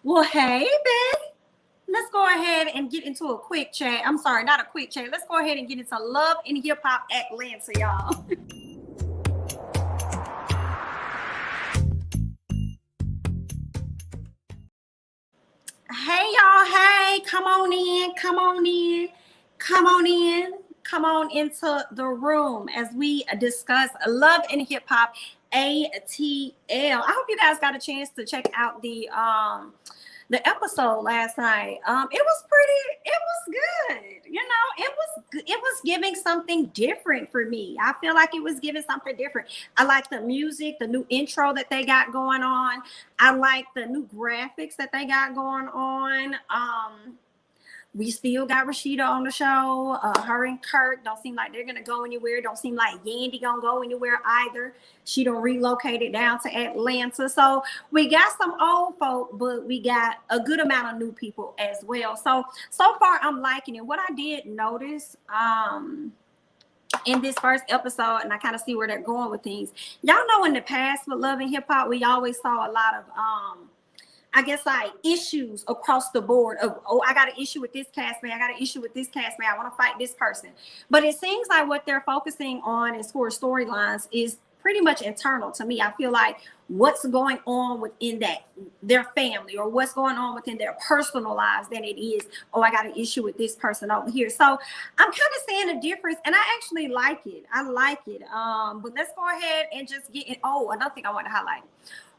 Well, hey, babe. Let's go ahead and get into a quick chat. I'm sorry, not a quick chat. Let's go ahead and get into Love and Hip Hop Atlanta, y'all. Hey, y'all. Hey, come on in. Come on in. Come on in. Come on into the room as we discuss Love and Hip Hop ATL. I hope you guys got a chance to check out the episode last night. It was pretty, it was good. It was giving something different for me. I feel like it was giving something different. I like the music, the new intro that they got going on. I like the new graphics that they got going on. We still got Rasheeda on the show. Her and Kirk don't seem like they're gonna go anywhere. Don't seem like Yandy gonna go anywhere either. She done relocated down to Atlanta. So we got some old folk, but we got a good amount of new people as well. So far I'm liking it. What I did notice in this first episode, and I kind of see where they're going with things. Y'all know in the past with Love and Hip Hop, we always saw a lot of I guess like issues across the board of, oh, I got an issue with this castmate. I got an issue with this castmate. I want to fight this person. But it seems like what they're focusing on as far as storylines is pretty much internal to me. I feel like what's going on within their family or what's going on within their personal lives than it is, oh, I got an issue with this person over here. So I'm kind of seeing a difference and I actually like it. I like it. But let's go ahead and just get it. Oh, another thing I want to highlight.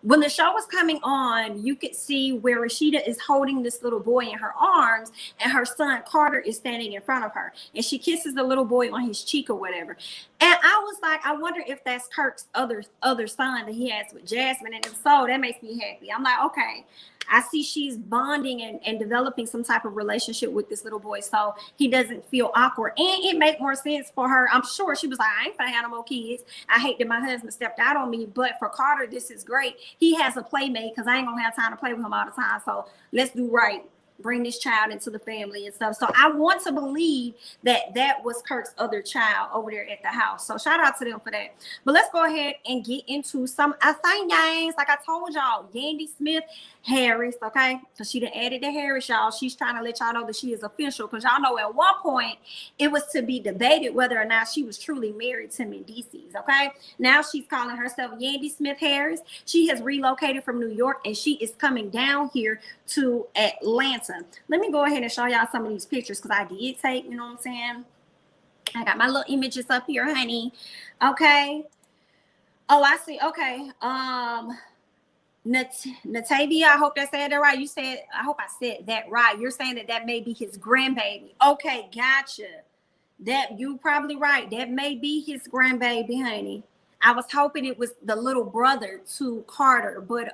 When the show was coming on, you could see where Rasheeda is holding this little boy in her arms and her son Carter is standing in front of her. And she kisses the little boy on his cheek or whatever. And I was like, I wonder if that's Kirk's other son that he has with Jasmine. And if so, that makes me happy. I'm like, okay, I see she's bonding and developing some type of relationship with this little boy so he doesn't feel awkward. And it made more sense for her. I'm sure she was like, I ain't gonna have no more kids. I hate that my husband stepped out on me. But for Carter, this is great. He has a playmate because I ain't gonna have time to play with him all the time. So let's do right. Bring this child into the family and stuff. So I want to believe that that was Kirk's other child over there at the house. So shout out to them for that. But let's go ahead and get into some things. Like I told y'all, Yandy Smith Harris, okay? Because she done added the Harris, y'all. She's trying to let y'all know that she is official. Because y'all know at one point it was to be debated whether or not she was truly married to mendeecees, okay? Now she's calling herself Yandy Smith Harris. She has relocated from New York and she is coming down here to Atlanta. Let me go ahead and show y'all some of these pictures because I did take, you know what I'm saying? I got my little images up here, honey. Okay. Oh, I see. Okay. Natavia, I hope I said that right. You said, I hope I said that right. You're saying that may be his grandbaby. Okay, gotcha. That you probably right. That may be his grandbaby, honey. I was hoping it was the little brother to Carter, but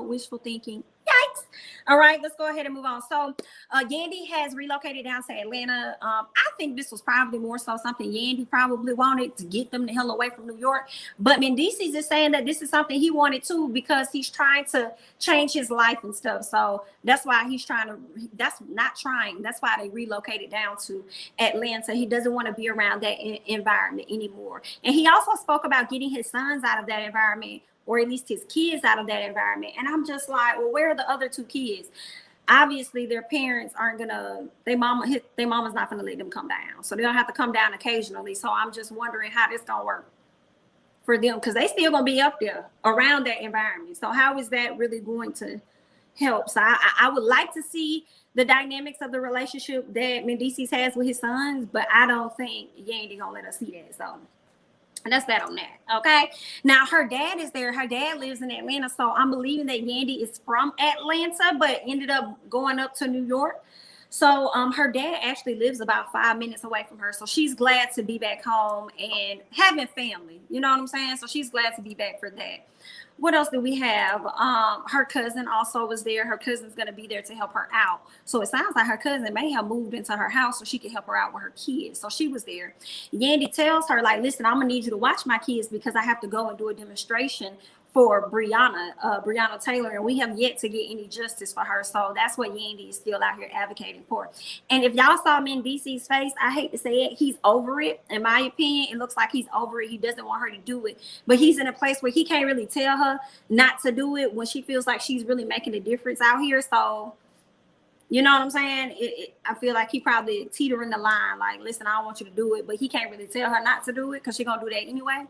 wishful thinking. Yikes. All right, let's go ahead and move on. So Yandy has relocated down to Atlanta. I think this was probably more so something Yandy probably wanted to get them the hell away from New York. But mendeecees is saying that this is something he wanted too because he's trying to change his life and stuff. So that's why he's trying to, that's not trying. That's why they relocated down to Atlanta. He doesn't want to be around that environment anymore. And he also spoke about getting his sons out of that environment, or at least his kids out of that environment. And I'm just like, well, where are the other two kids? Obviously, their parents aren't gonna, their mama's not gonna let them come down. So they'll have to come down occasionally. So I'm just wondering how this gonna work for them because they still gonna be up there around that environment. So how is that really going to help? So I would like to see the dynamics of the relationship that mendeecees has with his sons, but I don't think Yandy gonna let us see that. So and that's that on that. Okay. Now her dad is there. Her dad lives in Atlanta. So I'm believing that Yandy is from Atlanta, but ended up going up to New York. So her dad actually lives about 5 minutes away from her. So she's glad to be back home and having family. You know what I'm saying? So she's glad to be back for that. What else do we have? Her cousin also was there. Her cousin's going to be there to help her out. So it sounds like her cousin may have moved into her house so she could help her out with her kids. So she was there. Yandy tells her, like, listen, I'm going to need you to watch my kids because I have to go and do a demonstration for Breonna Taylor, and we have yet to get any justice for her. So that's what Yandy is still out here advocating for. And if y'all saw Mendeecees' face, I hate to say it, he's over it. In my opinion, it looks like he's over it. He doesn't want her to do it, but he's in a place where he can't really tell her not to do it when she feels like she's really making a difference out here. So, you know what I'm saying? I feel like he probably teetering the line, like, listen, I don't want you to do it, but he can't really tell her not to do it because she's gonna do that anyway.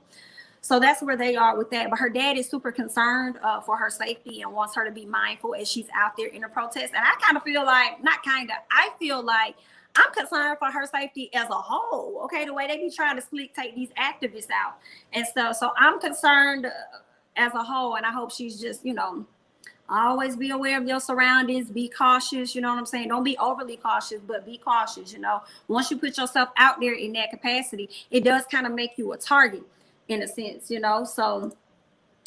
So that's where they are with that. But her dad is super concerned for her safety and wants her to be mindful as she's out there in a protest. And I kind of feel like, I feel like I'm concerned for her safety as a whole. Okay, the way they be trying to take these activists out and stuff. So I'm concerned as a whole, and I hope she's just, you know, always be aware of your surroundings, be cautious, you know what I'm saying? Don't be overly cautious, but be cautious, you know. Once you put yourself out there in that capacity, it does kind of make you a target in a sense, you know. So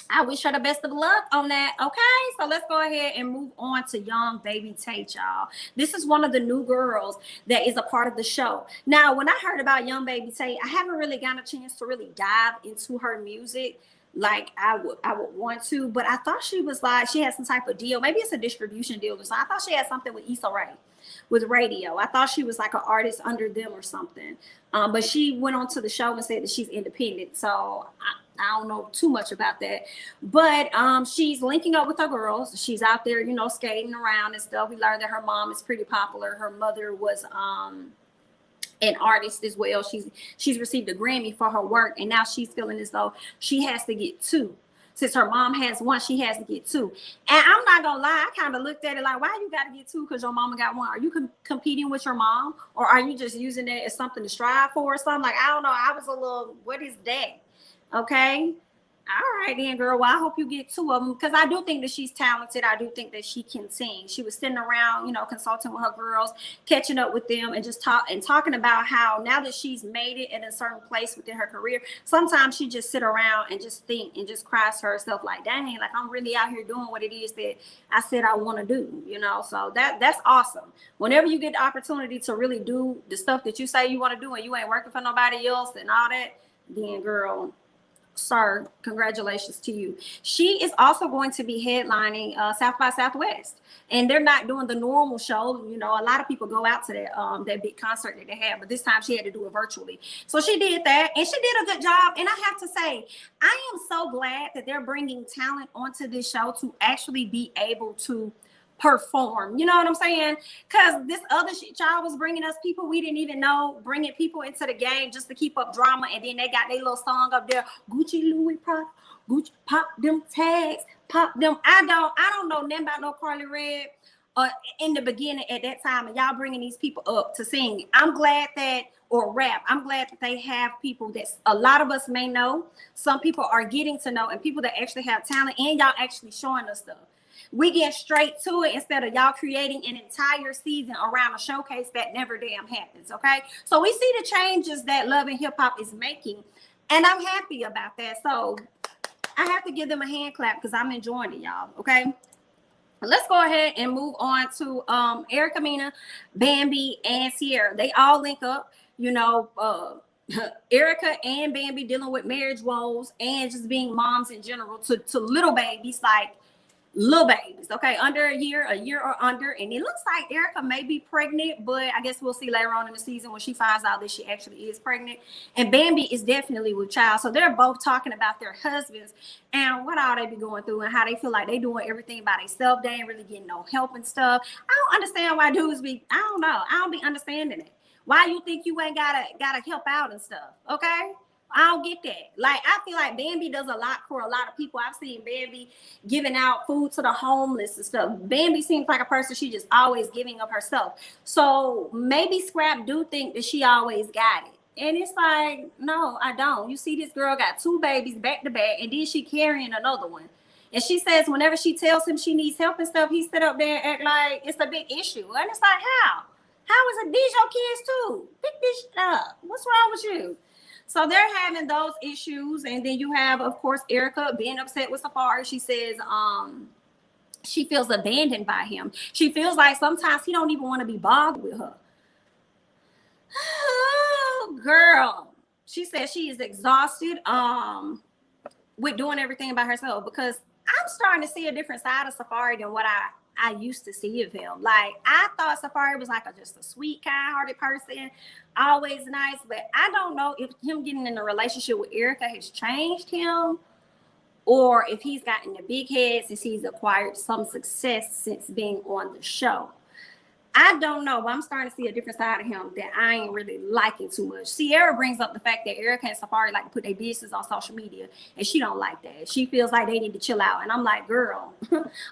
I wish her the best of luck on that. Okay, so let's go ahead and move on to young baby Tate, y'all. This is one of the new girls that is a part of the show. Now, when I heard about young baby Tate, I haven't really gotten a chance to really dive into her music like I would want to, but I thought she was like, she had some type of deal. Maybe it's a distribution deal or something. I thought she had something with Issa Rae with radio. I thought she was like an artist under them or something. But she went on to the show and said that she's independent. So I don't know too much about that. But she's linking up with her girls. She's out there, you know, skating around and stuff. We learned that her mom is pretty popular. Her mother was an artist as well. She's received a Grammy for her work, and now she's feeling as though she has to get two. Since her mom has one, she has to get two. And I'm not gonna lie, I kind of looked at it like, why you got to get two? Because your mama got one. Are you competing with your mom, or are you just using that as something to strive for or something? Like, I don't know. I was a little, what is that? Okay. All right then, girl. Well, I hope you get two of them, because I do think that she's talented. I do think that she can sing. She was sitting around, you know, consulting with her girls, catching up with them, and just talking about how now that she's made it in a certain place within her career, sometimes she just sit around and just think and just cries to herself like, dang, like I'm really out here doing what it is that I said I want to do, you know. So that's awesome. Whenever you get the opportunity to really do the stuff that you say you want to do and you ain't working for nobody else and all that, then girl, sir, congratulations to you. She is also going to be headlining South by Southwest, and they're not doing the normal show. You know, a lot of people go out to that big concert that they have, but this time she had to do it virtually. So she did that, and she did a good job. And I have to say, I am so glad that they're bringing talent onto this show to actually be able to perform, you know what I'm saying? Because this other shit y'all was bringing us people we didn't even know, bringing people into the game just to keep up drama, and then they got their little song up there, Gucci, Louis, Prada, Gucci, pop them tags, pop them. I don't know nothing about no Karlie Red in the beginning at that time, and y'all bringing these people up to sing. I'm glad that, or rap, I'm glad that they have people that a lot of us may know, some people are getting to know, and people that actually have talent, and y'all actually showing us stuff. We get straight to it instead of y'all creating an entire season around a showcase that never damn happens, okay? So we see the changes that Love and Hip Hop is making, and I'm happy about that. So I have to give them a hand clap because I'm enjoying it, y'all, okay? Let's go ahead and move on to Erica Mena, Bambi, and Sierra. They all link up, you know, Erica and Bambi dealing with marriage woes and just being moms in general to little babies, like little babies, okay, under a year or under. And it looks like Erica may be pregnant, but I guess we'll see later on in the season when she finds out that she actually is pregnant. And Bambi is definitely with child. So they're both talking about their husbands and what all they be going through and how they feel like they doing everything by themselves. They ain't really getting no help and stuff. I don't understand why dudes be, I don't know, I don't be understanding it. Why you think you ain't gotta help out and stuff, okay? I don't get that. Like, I feel like Bambi does a lot for a lot of people. I've seen Bambi giving out food to the homeless and stuff. Bambi seems like a person, she just always giving of herself. So maybe Scrap do think that she always got it. And it's like, no, I don't. You see, this girl got 2 babies back to back, and then she carrying another one. And she says whenever she tells him she needs help and stuff, he sit up there and act like it's a big issue. And it's like, how? How is it? These your kids too? Pick this shit up. What's wrong with you? So they're having those issues. And then you have, of course, Erica being upset with Safaree. She says she feels abandoned by him. She feels like sometimes he don't even want to be bothered with her. Oh, girl. She says she is exhausted. with doing everything by herself, because I'm starting to see a different side of Safaree than what I used to see of him. Like, I thought Safaree was like just a sweet, kind-hearted person, always nice. But I don't know if him getting in a relationship with Erica has changed him, or if he's gotten a big head since he's acquired some success since being on the show. I don't know, but I'm starting to see a different side of him that I ain't really liking too much. Sierra brings up the fact that Erica and Safaree like to put their business on social media, and she don't like that. She feels like they need to chill out. And I'm like, girl,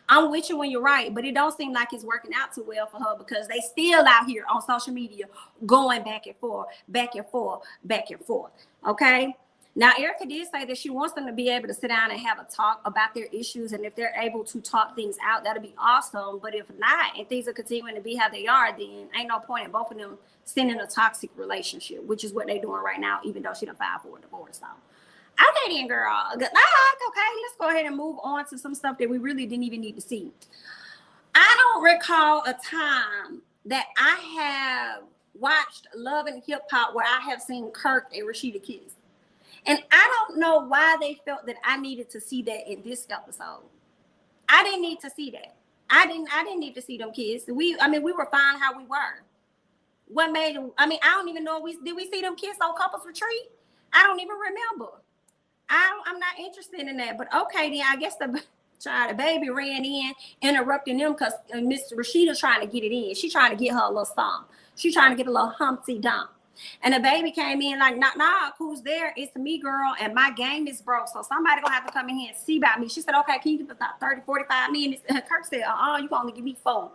I'm with you when you're right, but it don't seem like it's working out too well for her, because they still out here on social media going back and forth, back and forth, back and forth. Okay? Now, Erica did say that she wants them to be able to sit down and have a talk about their issues, and if they're able to talk things out, that'll be awesome. But if not, and things are continuing to be how they are, then ain't no point in both of them sending a toxic relationship, which is what they're doing right now, even though she done filed for a divorce. So, okay then, girl. Good luck. Okay, let's go ahead and move on to some stuff that we really didn't even need to see. I don't recall a time that I have watched Love and Hip Hop where I have seen Kirk and Rasheeda kiss. And I don't know why they felt that I needed to see that in this episode. I didn't need to see that. I didn't need to see them kiss. We were fine how we were. What made them? I don't even know did we see them kiss on couples retreat? I don't even remember. I'm not interested in that. But okay, then I guess the baby ran in, interrupting them because Miss Rasheeda's trying to get it in. She's trying to get her a little song. She's trying to get a little Humpty Dump. And the baby came in like, nah, who's there? It's me, girl, and my game is broke. So somebody gonna have to come in here and see about me. She said, okay, can you give about 30, 45 minutes? And Kirk said, you can only give me 4.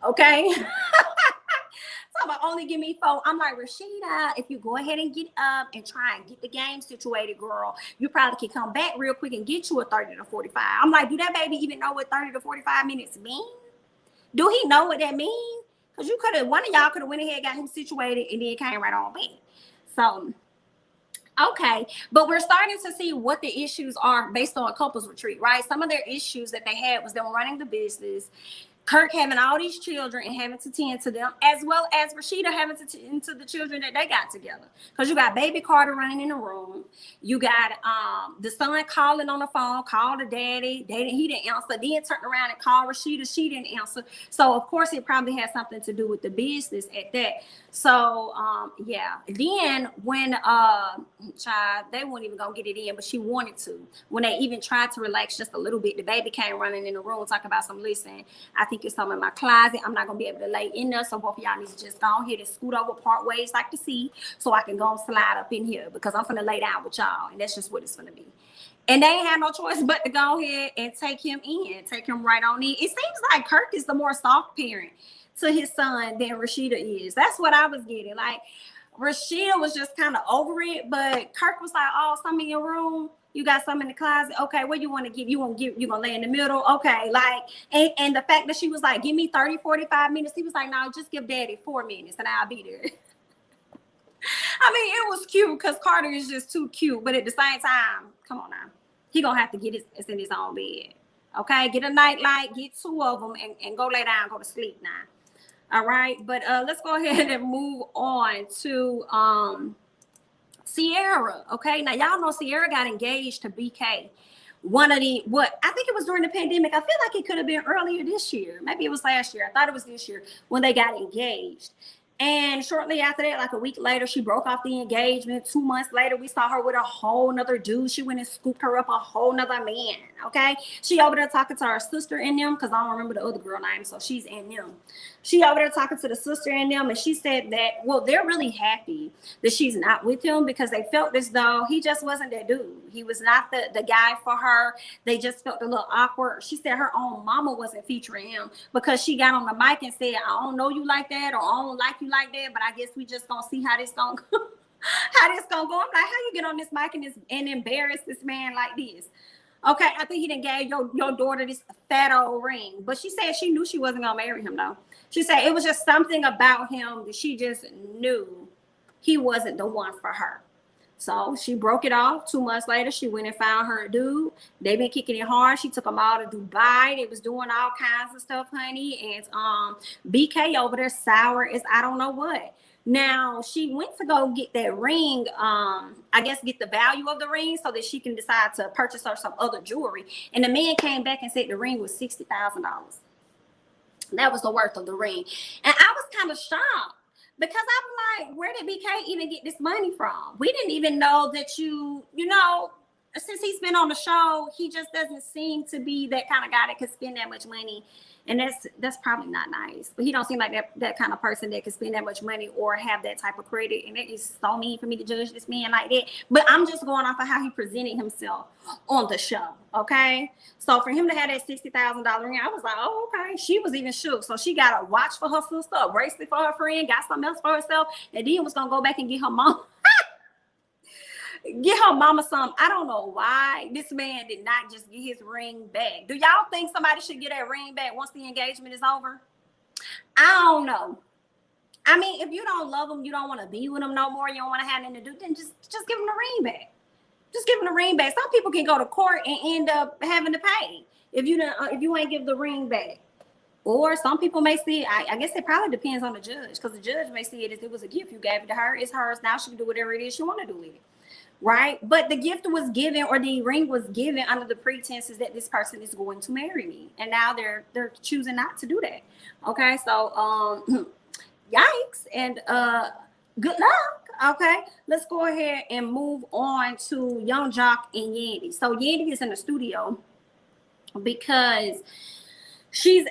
Okay. So I'm only give me 4. I'm like, Rasheeda, if you go ahead and get up and try and get the game situated, girl, you probably can come back real quick and get you a 30 to 45. I'm like, do that baby even know what 30 to 45 minutes mean? Do he know what that means? Because one of y'all could have went ahead and got him situated and then came right on back. So, okay. But we're starting to see what the issues are based on a couples retreat, right? Some of their issues that they had was them running the business, Kirk having all these children and having to tend to them, as well as Rasheeda having to tend to the children that they got together. Because you got baby Carter running in the room. You got the son calling on the phone, called the daddy. He didn't answer. Then turned around and called Rasheeda. She didn't answer. So, of course, it probably had something to do with the business at that. So, yeah. Then when they weren't even going to get it in, but she wanted to. When they even tried to relax just a little bit, the baby came running in the room talking about some, listen, I think it's something in my closet. I'm not going to be able to lay in there. So both of y'all need to just go ahead and scoot over part ways like the sea so I can go and slide up in here because I'm going to lay down with y'all. And that's just what it's going to be. And they ain't had no choice but to go ahead and take him in, take him right on in. It seems like Kirk is the more soft parent to his son than Rasheeda is. That's what I was getting. Like, Rasheeda was just kind of over it, but Kirk was like, oh, some in your room. You got some in the closet. Okay, what you want to give? You gonna lay in the middle? Okay, like, and the fact that she was like, give me 30, 45 minutes. He was like, no, just give daddy 4 minutes and I'll be there. I mean, it was cute because Carter is just too cute. But at the same time, come on now. He gonna have to get it's in his own bed. Okay, get a night light, get 2 of them and go lay down, go to sleep now. All right, but let's go ahead and move on to Sierra. Okay, now y'all know Sierra got engaged to BK. I think it was during the pandemic. I feel like it could have been earlier this year. Maybe it was last year. I thought it was this year when they got engaged. And shortly after that, like a week later, she broke off the engagement. 2 months later, we saw her with a whole nother dude. She went and scooped her up a whole nother man, okay? She over there talking to her sister and them, because I don't remember the other girl name, so she's in them. She over there talking to the sister and them, and she said that, well, they're really happy that she's not with him because they felt as though he just wasn't that dude. He was not the guy for her. They just felt a little awkward. She said her own mama wasn't featuring him because she got on the mic and said, I don't know you like that, or I don't like you like that, but I guess we just gonna see how this gonna go. How this gonna go. I'm like, how you get on this mic and embarrass this man like this? Okay, I think he done gave your daughter this fat old ring. But she said she knew she wasn't gonna marry him though. She said it was just something about him that she just knew he wasn't the one for her. So she broke it off. 2 months later, she went and found her dude. They've been kicking it hard. She took them all to Dubai. They was doing all kinds of stuff, honey. And BK over there sour is I don't know what. Now she went to go get that ring, I guess get the value of the ring so that she can decide to purchase her some other jewelry. And the man came back and said the ring was $60,000. That was the worth of the ring. And I was kind of shocked because I'm like, where did BK even get this money from? We didn't even know that you know, since he's been on the show, he just doesn't seem to be that kind of guy that could spend that much money. And that's probably not nice. But he don't seem like that kind of person that can spend that much money or have that type of credit. And it is so mean for me to judge this man like that. But I'm just going off of how he presented himself on the show. Okay. So for him to have that $60,000 ring, I was like, oh, okay. She was even shook. So she got a watch for her sister, a bracelet for her friend, got something else for herself. And then was going to go back and get her mom. Get her mama some. I don't know why this man did not just get his ring back. Do y'all think somebody should get that ring back once the engagement is over? I don't know. I mean, if you don't love them, you don't want to be with them no more, you don't want to have anything to do, then just give them the ring back. Just give them the ring back. Some people can go to court and end up having to pay if you ain't give the ring back. Or some people may see it, I guess it probably depends on the judge, because the judge may see it as it was a gift. You gave it to her, it's hers. Now she can do whatever it is she want to do with it. Right? But the gift was given, or the ring was given under the pretenses that this person is going to marry me. And now they're choosing not to do that. Okay, so yikes and good luck. Okay, let's go ahead and move on to Young Joc and Yandy. So Yandy is in the studio because she's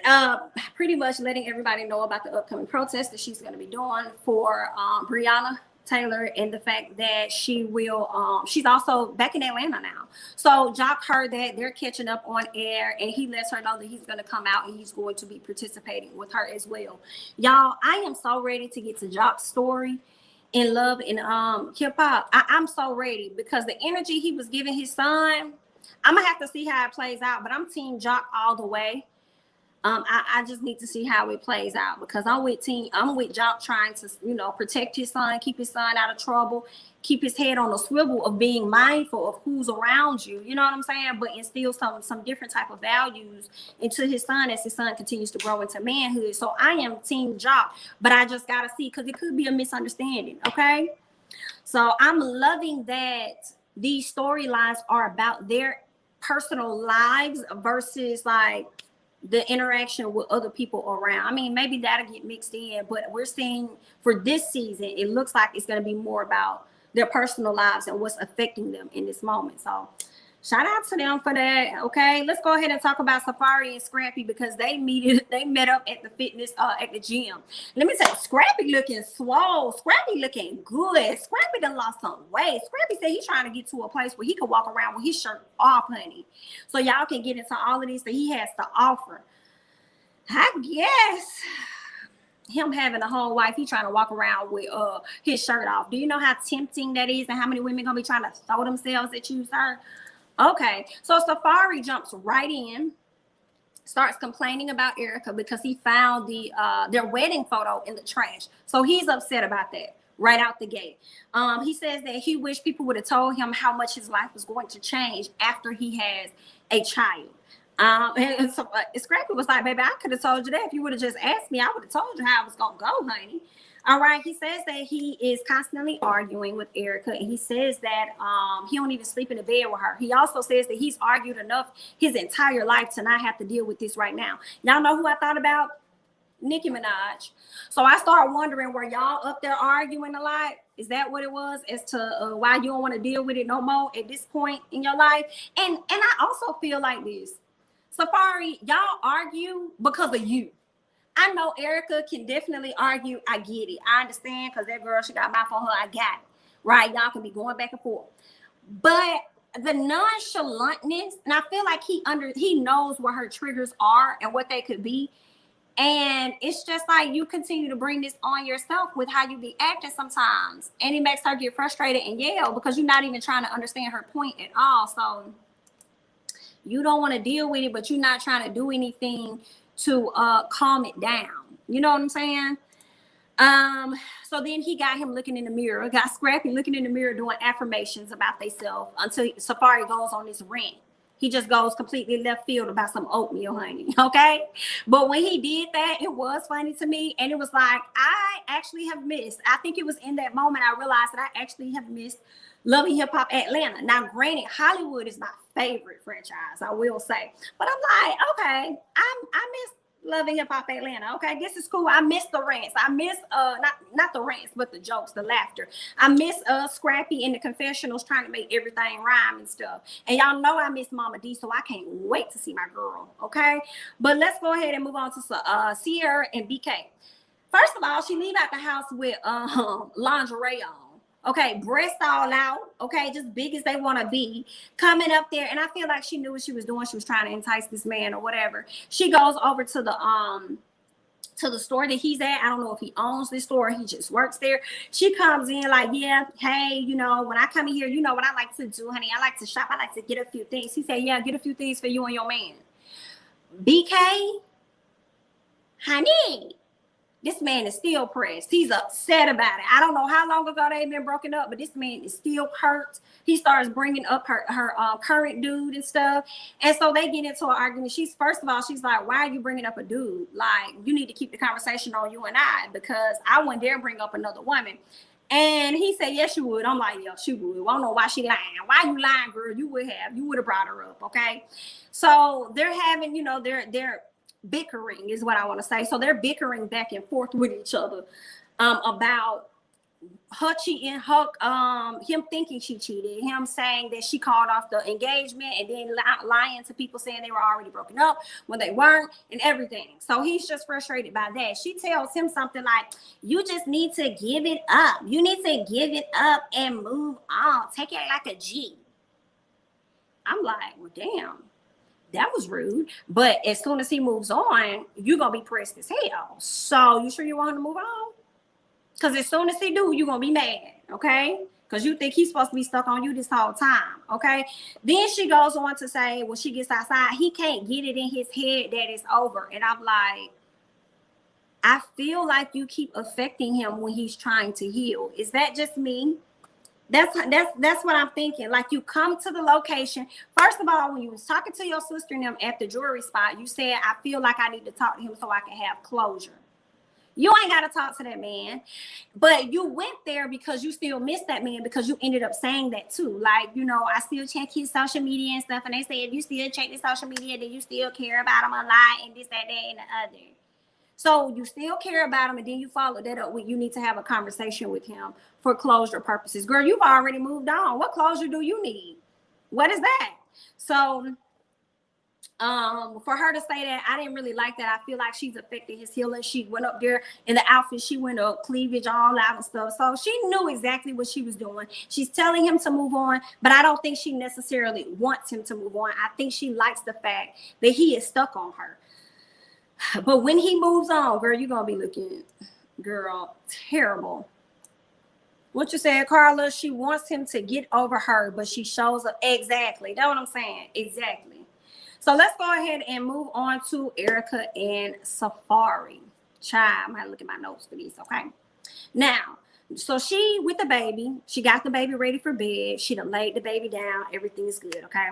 pretty much letting everybody know about the upcoming protest that she's going to be doing for Breonna Taylor, and the fact that she will she's also back in Atlanta now. So Joc heard that they're catching up on air, and he lets her know that he's going to come out and he's going to be participating with her as well. Y'all, I am so ready to get to Joc's story in love and hip hop. I'm so ready, because the energy he was giving his son, I'm gonna have to see how it plays out, but I'm team Joc all the way. I just need to see how it plays out, because I'm with Joc trying to, you know, protect his son, keep his son out of trouble, keep his head on a swivel of being mindful of who's around you, you know what I'm saying, but instill some different type of values into his son as his son continues to grow into manhood. So I am team Joc, but I just gotta see, because it could be a misunderstanding. Okay, so I'm loving that these storylines are about their personal lives versus like the interaction with other people around. I mean, maybe that'll get mixed in, but we're seeing for this season, it looks like it's going to be more about their personal lives and what's affecting them in this moment. So shout out to them for that. Okay, let's go ahead and talk about Safaree and Scrappy, because they met up at the fitness at the gym. Let me tell you, Scrappy looking swole, Scrappy looking good. Scrappy done lost some weight. Scrappy said he's trying to get to a place where he can walk around with his shirt off, honey. So y'all can get into all of these that he has to offer. I guess him having a whole wife, he trying to walk around with his shirt off. Do you know how tempting that is, and how many women gonna be trying to throw themselves at you, sir? Okay, so Safaree jumps right in, starts complaining about Erica because he found their wedding photo in the trash. So he's upset about that right out the gate. He says that he wished people would have told him how much his life was going to change after he has a child. And so Scrappy was like, baby, I could have told you that if you would have just asked me. I would have told you how I was gonna go, honey. All right, he says that he is constantly arguing with Erica, and he says that he don't even sleep in the bed with her. He also says that he's argued enough his entire life to not have to deal with this right now. Y'all know who I thought about? Nicki Minaj. So I started wondering, were y'all up there arguing a lot? Is that what it was, as to why you don't want to deal with it no more at this point in your life? And I also feel like this. Safaree, y'all argue because of you. I know Erica can definitely argue. I get it. I understand, because that girl, she got mouth on her. I got it. Right? Y'all can be going back and forth. But the nonchalantness, and I feel like he knows where her triggers are and what they could be. And it's just like you continue to bring this on yourself with how you be acting sometimes. And it makes her get frustrated and yell because you're not even trying to understand her point at all. So you don't want to deal with it, but you're not trying to do anything to calm it down. You know what I'm saying? So then he got him looking in the mirror, got Scrappy looking in the mirror doing affirmations about themselves until Safaree goes on this rant. He just goes completely left field about some oatmeal, honey. Okay. But when he did that, it was funny to me. And it was like, I actually have missed. I think it was in that moment I realized that I actually have missed Love and Hip Hop Atlanta. Now, granted, Hollywood is my favorite franchise, I will say. But I'm like, okay, I miss Love and Hip Hop Atlanta. Okay, this is cool. I miss the rants. I miss not the rants, but the jokes, the laughter. I miss Scrappy in the confessionals trying to make everything rhyme and stuff. And y'all know I miss Mama D, so I can't wait to see my girl. Okay, but let's go ahead and move on to Sierra and BK. First of all, she leave out the house with lingerie on. Okay, breast all out, okay, just big as they want to be, coming up there. And I feel like she knew what she was doing. She was trying to entice this man or whatever. She goes over to the store that he's at. I don't know if he owns this store or he just works there. She comes in like, yeah, hey, you know, when I come in here, you know what I like to do, honey? I like to shop. I like to get a few things. He said, yeah, get a few things for you and your man. BK, honey, this man is still pressed. He's upset about it. I don't know how long ago they've been broken up, but this man is still hurt. He starts bringing up her current dude and stuff. And so they get into an argument. First of all, she's like, why are you bringing up a dude? Like, you need to keep the conversation on you and I, because I wouldn't dare bring up another woman. And he said, yes, you would. I'm like, yeah, she would. I don't know why she lying. Why you lying, girl? You would have brought her up, okay? So they're having, you know, they're bickering is what I want to say. So they're bickering back and forth with each other about her cheating, him thinking she cheated, him saying that she called off the engagement, and then lying to people saying they were already broken up when they weren't, and everything. So he's just frustrated by that. She tells him something like, you just need to give it up. You need to give it up and move on. Take it like a G. I'm like, well, damn. That was rude. But as soon as he moves on, you're going to be pressed as hell. So you sure you want him to move on? Because as soon as he do, you're going to be mad, okay? Because you think he's supposed to be stuck on you this whole time, okay? Then she goes on to say, when she gets outside, he can't get it in his head that it's over. And I'm like, I feel like you keep affecting him when he's trying to heal. Is that just me? That's what I'm thinking. Like, you come to the location. First of all, when you was talking to your sister and them at the jewelry spot, you said, I feel like I need to talk to him so I can have closure. You ain't got to talk to that man. But you went there because you still miss that man, because you ended up saying that too. Like, you know, I still check his social media and stuff. And they said, you still check the social media, then you still care about him a lot and this, that, and the other. So you still care about him, and then you follow that up with, you need to have a conversation with him for closure purposes. Girl, you've already moved on. What closure do you need? What is that? So for her to say that, I didn't really like that. I feel like she's affected his healing. She went up there in the outfit. She went up, cleavage all out and stuff. So she knew exactly what she was doing. She's telling him to move on, but I don't think she necessarily wants him to move on. I think she likes the fact that he is stuck on her. But when he moves on, girl, you're going to be looking, girl, terrible. What you said, Carla, she wants him to get over her, but she shows up. Exactly. That's what I'm saying. Exactly. So let's go ahead and move on to Erica and Safaree. Child, I'm going to look at my notes for these, okay? Now, so she with the baby, she got the baby ready for bed. She done laid the baby down. Everything is good, okay?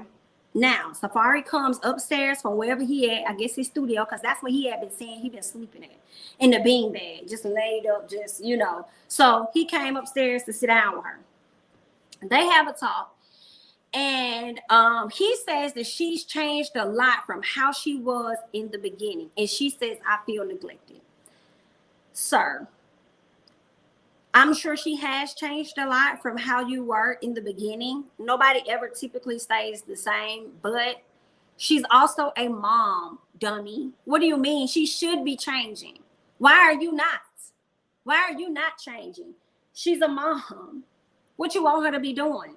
Now, Safaree comes upstairs from wherever he at, I guess his studio, because that's what he had been saying he been sleeping at, in the beanbag, just laid up, just, you know. So he came upstairs to sit down with her. They have a talk, and he says that she's changed a lot from how she was in the beginning, and she says, I feel neglected. Sir, I'm sure she has changed a lot from how you were in the beginning. Nobody ever typically stays the same, but she's also a mom, dummy. What do you mean? She should be changing. Why are you not? Why are you not changing? She's a mom. What you want her to be doing?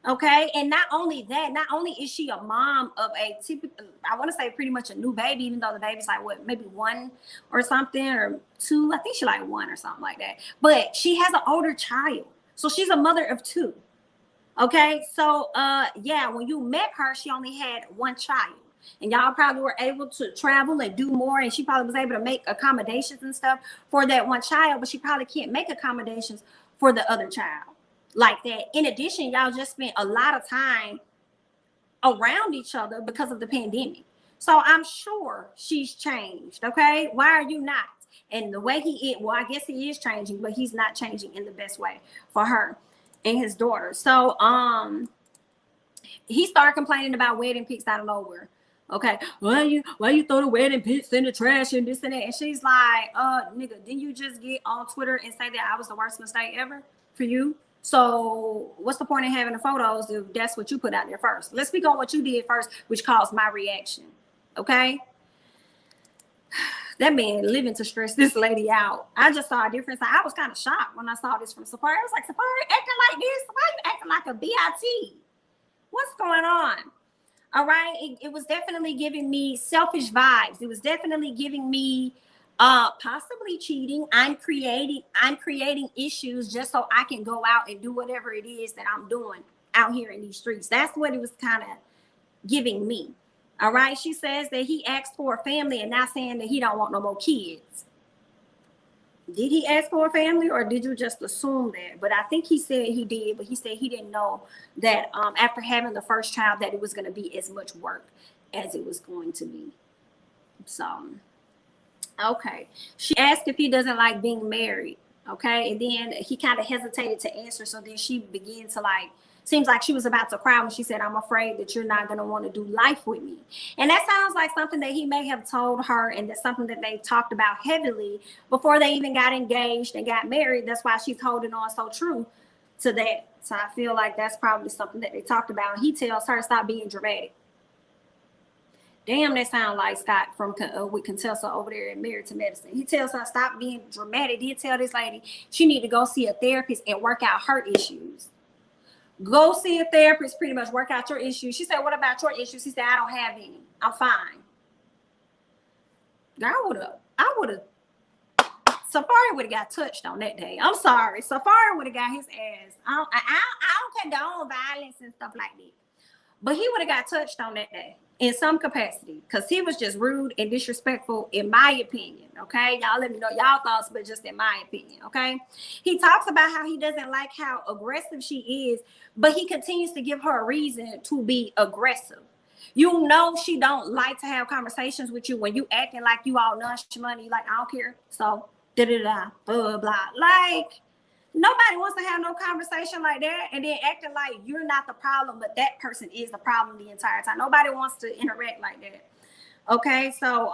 Okay. And not only that, not only is she a mom of a typical, I want to say pretty much a new baby, even though the baby's like what, maybe 1 or something, or 2. I think she's like 1 or something like that. But she has an older child. So she's a mother of 2. Okay. So yeah, when you met her, she only had 1 child. and y'all probably were able to travel and do more, and she probably was able to make accommodations and stuff for that one child, but she probably can't make accommodations for the other child like that. In addition, y'all just spent a lot of time around each other because of the pandemic. So I'm sure she's changed. Okay, why are you not? And the way he is, well, I guess he is changing, but he's not changing in the best way for her and his daughter. So he started complaining about wedding pics out of nowhere. Okay, why you throw the wedding pics in the trash and this and that? And she's like, nigga, didn't you just get on Twitter and say that I was the worst mistake ever for you? So what's the point in having the photos if that's what you put out there first? Let's speak on what you did first, which caused my reaction. Okay, that man living to stress this lady out. I just saw a difference. I was kind of shocked when I saw this from Safaree. I was like, Safaree acting like this? Why you acting like a BIT? What's going on? All right, it was definitely giving me selfish vibes. It was definitely giving me possibly cheating. I'm creating issues just so I can go out and do whatever it is that I'm doing out here in these streets. That's what it was kind of giving me. All right, she says that he asked for a family and not saying that he don't want no more kids. Did he ask for a family, or did you just assume that? But I think he said he did, but he said he didn't know that after having the first child that it was going to be as much work as it was going to be. So, okay. She asked if he doesn't like being married, okay? And then he kind of hesitated to answer, so then she began to seems like she was about to cry when she said, I'm afraid that you're not going to want to do life with me. And that sounds like something that he may have told her, and that's something that they talked about heavily before they even got engaged and got married. That's why she's holding on so true to that. So I feel like that's probably something that they talked about. And he tells her, stop being dramatic. Damn, that sound like Scott from with Contessa over there in Married to Medicine. He tells her, stop being dramatic. He tell this lady she need to go see a therapist and work out her issues. Go see a therapist, pretty much work out your issues. She said, what about your issues? He said, I don't have any. I'm fine. I would have, Safaree would have got touched on that day. I'm sorry. Safaree would have got his ass. I don't condone violence and stuff like that. But he would have got touched on that day in some capacity because he was just rude and disrespectful, in my opinion. Okay, y'all let me know y'all thoughts, but just in my opinion. Okay, he talks about how he doesn't like how aggressive she is, but he continues to give her a reason to be aggressive. You know she don't like to have conversations with you when you acting like you all nonchalant. You like, I don't care. So blah blah blah. Like, nobody wants to have no conversation like that and then acting like you're not the problem, but that person is the problem the entire time. Nobody wants to interact like that. Okay, so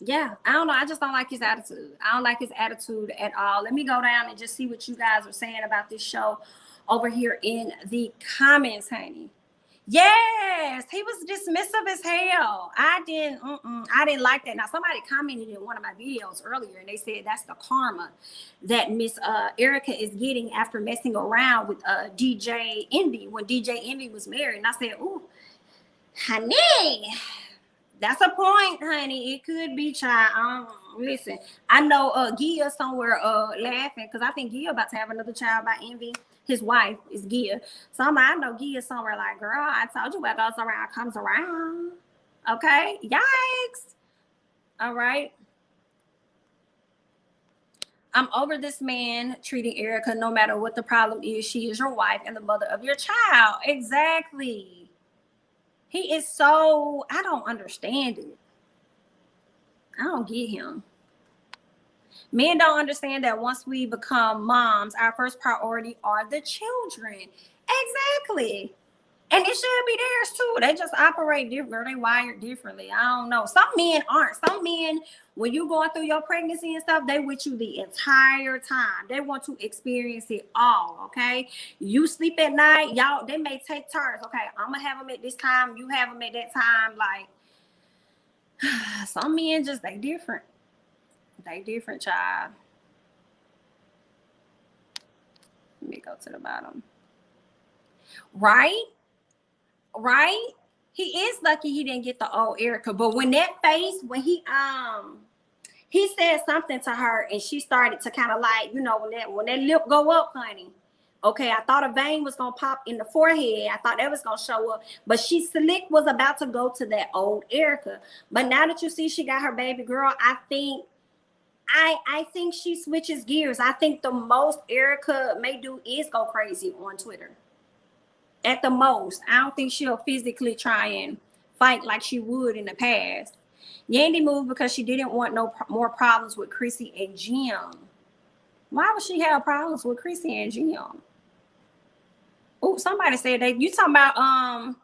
yeah, I don't know. I just don't like his attitude. I don't like his attitude at all. Let me go down and just see what you guys are saying about this show over here in the comments, honey. Yes, he was dismissive as hell. I didn't like that. Now, somebody commented in one of my videos earlier, and they said that's the karma that Miss Erica is getting after messing around with DJ Envy when DJ Envy was married. And I said, ooh, honey, that's a point, honey. It could be, child. Listen, I know Gia somewhere laughing because I think Gia about to have another child by Envy. His wife is Gia. So I know Gia somewhere like, girl, I told you what goes around comes around. Okay? Yikes. All right. I'm over this man treating Erica no matter what the problem is. She is your wife and the mother of your child. Exactly. He is so, I don't understand it. I don't get him. Men don't understand that once we become moms, our first priority are the children. Exactly. And it should be theirs too. They just operate different. They wired differently. I don't know. Some men aren't. Some men, when you're going through your pregnancy and stuff, they with you the entire time. They want to experience it all, okay? You sleep at night, y'all, they may take turns. Okay, I'm going to have them at this time. You have them at that time. Like, some men just, they different. They different, child. Let me go to the bottom. Right? He is lucky he didn't get the old Erica. But when that face, when he said something to her and she started to kind of like, you know, when that lip go up, honey, Okay, I thought a vein was gonna pop in the forehead. I thought that was gonna show up, but she slick was about to go to that old Erica. But now that you see she got her baby girl, I think she switches gears. I think the most Erica may do is go crazy on Twitter. At the most, I don't think she'll physically try and fight like she would in the past. Yandy moved because she didn't want no more problems with Chrissy and Jim. Why would she have problems with Chrissy and Jim? Oh, somebody said that. You talking about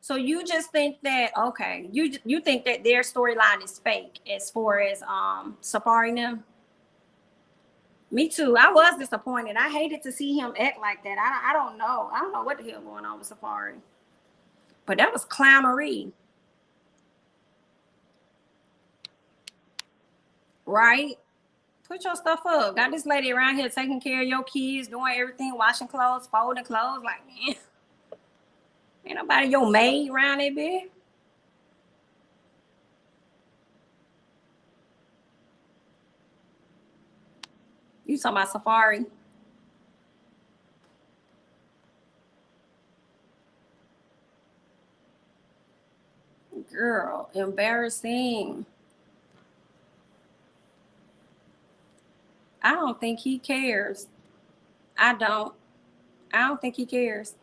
so you just think that, okay, you think that their storyline is fake as far as Safaree and them? Me too. I was disappointed. I hated to see him act like that. I don't know. I don't know what the hell going on with Safaree. But that was clownery. Right? Put your stuff up. Got this lady around here taking care of your kids, doing everything, washing clothes, folding clothes. Like, man, ain't nobody your maid around there, bitch. You talking about Safaree? Girl, embarrassing. I don't think he cares. I don't. I don't think he cares.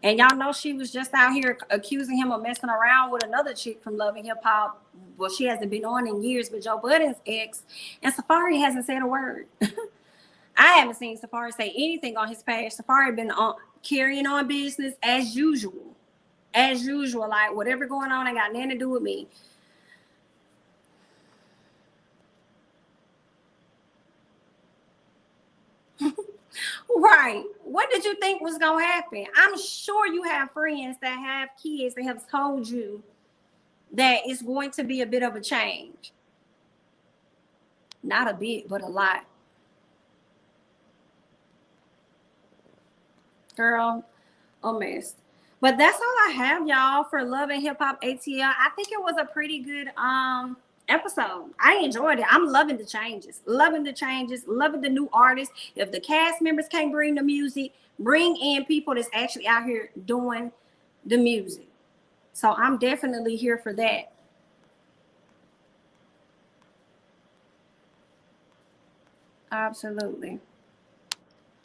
And y'all know she was just out here accusing him of messing around with another chick from Love and Hip Hop. Well, she hasn't been on in years with Joe Budden's ex, and Safaree hasn't said a word. I haven't seen Safaree say anything on his page. Safaree been on carrying on business as usual. As usual, like whatever going on ain't got nothing to do with me. Right. What did you think was gonna happen? I'm sure you have friends that have kids that have told you that it's going to be a bit of a change. Not a bit, but a lot. Girl, a mess. But that's all I have, y'all, for Love and Hip Hop ATL. I think it was a pretty good episode. I enjoyed it. I'm loving the changes, loving the new artists. If the cast members can't bring the music, bring in people that's actually out here doing the music. So I'm definitely here for that. Absolutely.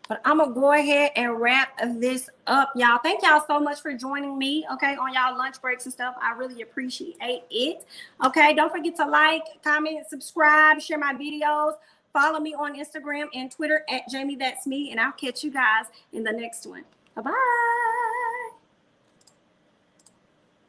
But I'm gonna go ahead and wrap this up, y'all. Thank y'all so much for joining me, okay, on y'all lunch breaks and stuff. I really appreciate it. Okay, don't forget to like, comment, subscribe, share my videos. Follow me on Instagram and Twitter at jamithatsme, and I'll catch you guys in the next one. Bye-bye.